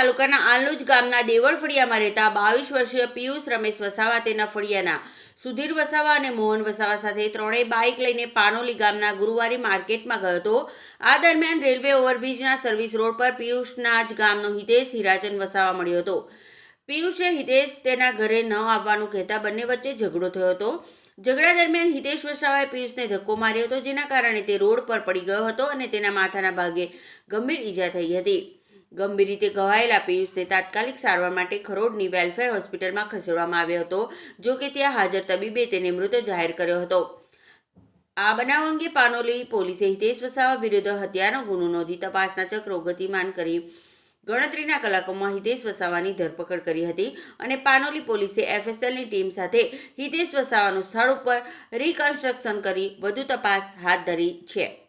તાલુકાના આલનુજ ગામના દેવળ ફળિયામાં રહેતા 22 વર્ષીય પિયુષ રમેશ વસાવા તેના ફળિયાના સુધીર વસાવા અને મોહન વસાવા સાથે ત્રણેય બાઇક લઈને પાનોલી ગામના ગુરુવારી માર્કેટમાં ગયો હતો. આ દરમિયાન રેલવે ઓવરબ્રિજના સર્વિસ રોડ પર પિયુષના જ ગામનો હિતેશ હીરાચંદ વસાવા મળ્યો હતો. પિયુષે હિતેશ તેના ઘરે ન આવવાનું કહેતા બંને વચ્ચે ઝઘડો થયો હતો. ઝઘડા દરમિયાન હિતેશ વસાવાએ પિયુષને ધક્કો માર્યો હતો, જેના કારણે તે રોડ પર પડી ગયો હતો અને તેના માથાના ભાગે ગંભીર ઈજા થઈ હતી. ગંભીર રીતે ઘવાયેલા પિયુષને તાત્કાલિક સારવાર માટે ખરોડની વેલફેર હોસ્પિટલમાં ખસેડવામાં આવ્યો હતો. જો કે ત્યાં હાજર તબીબે તેને મૃત જાહેર કર્યો હતો. આ બનાવ અંગે પાનોલી પોલીસે હિતેશ વસાવા વિરુદ્ધ હત્યાનો ગુનો નોંધી તપાસના ચક્રો ગતિમાન કરી ગણતરીના કલાકોમાં હિતેશ વસાવાની ધરપકડ કરી હતી અને પાનોલી પોલીસે એફએસએલની ટીમ સાથે હિતેશ વસાવાનું સ્થળ ઉપર રિકન્સ્ટ્રક્શન કરી વધુ તપાસ હાથ ધરી છે.